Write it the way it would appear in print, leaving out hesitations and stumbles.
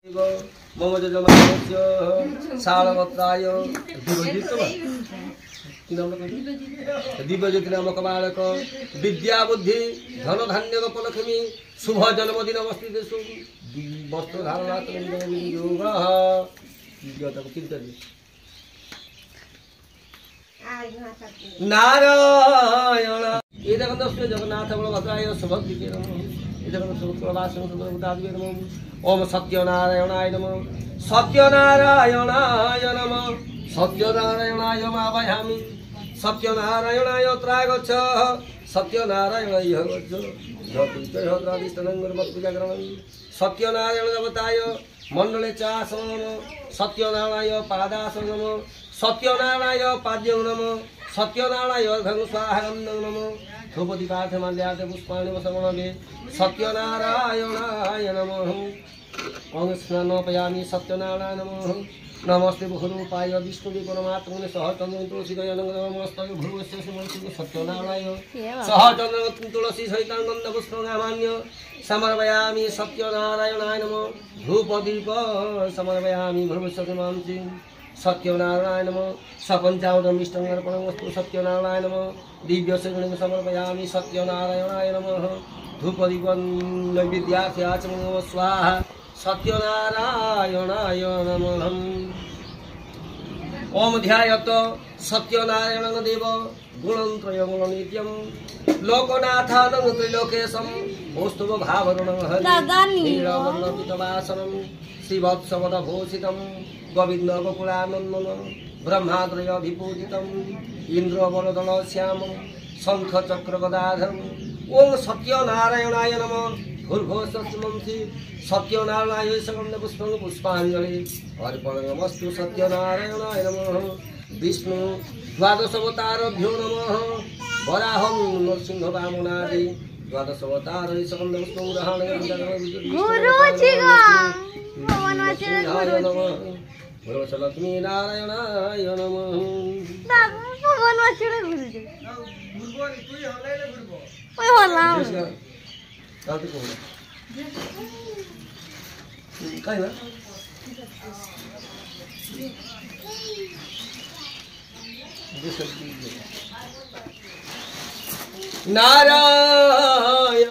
मम जजमानस्य शालवत्राय दिव्यज्योति नामक बालक विद्या बुद्धि धन धान्य उपलक्ष्मी शुभ जन्मदिन अवस्थित वस्त्र धारणा नारायण ये जगन्नाथ बलभद्राय सुभद्रिके ओम सत्यनारायणाय नमः सत्यनारायणाय नमः सत्यनारायणाय मावयामि सत्यनारायणाय त्रागच्छ सत्यनारायणाय गच्छ सत्यनारायण देवताय मंडले चासनम सत्यनारायण पादासनम सत्यनारायण पाद्यं नमः सत्यनारायण अर्घं स्वाहां नमः ध्रुपदी पाठमाल्याते पुष्पाणि वसमनगे सत्यनारायणाय नमः स्नानोपयामि सत्यनारायण नमः नमस्ते बहुरूपाय विष्णुवे परमात्मने सहचंद्र तुलसी दयानंदमस्तक भुवस्य सुमंसु सत्यनारायण सहचंद्र तुलसी सहितानंद पुष्पगामान्य समर्पयामि सत्यनारायणाय नमः धूपदीप समर्पयामि भुवस्य सुमंसु सत्यनारायण नमः सपंचावदमिष्टमर्पणमस्तु सत्यनारायण नमः दिव्य सेवनं समर्पयामि सत्यनारायणाय नमः धूपदीप नैवेद्याचमनं स्वाहा सत्यनारायणाय नमः ओम ध्यायत सत्यनारायण देव गुणत्रयगुणनित्यं लोकनाथानं त्रिलोकेशं कौस्तुभ भावरणं हरिणीलवर्णपितवासनं श्रीवत्सवदभूषितं गोविंद गोकुलानंदन ब्रह्माद्रयभिपूजितम् इंद्रवरदलश्यामं शंख चक्र गदाधरम् ओम सत्यनारायणाय नमः भूर्भुवस्सुमंसि सत्यनारायणाय सकंद पुष्पं पुष्पांजलि अर्पणमस्तु सत्यनारायणाय नमः विष्णु द्वादशावतारभ्यो नमः वराहं नरसिंह वामनादि द्वादशावतार सकंद पुष्पं ग्रहण लक्ष्मी नारायणाय नमः नारायण।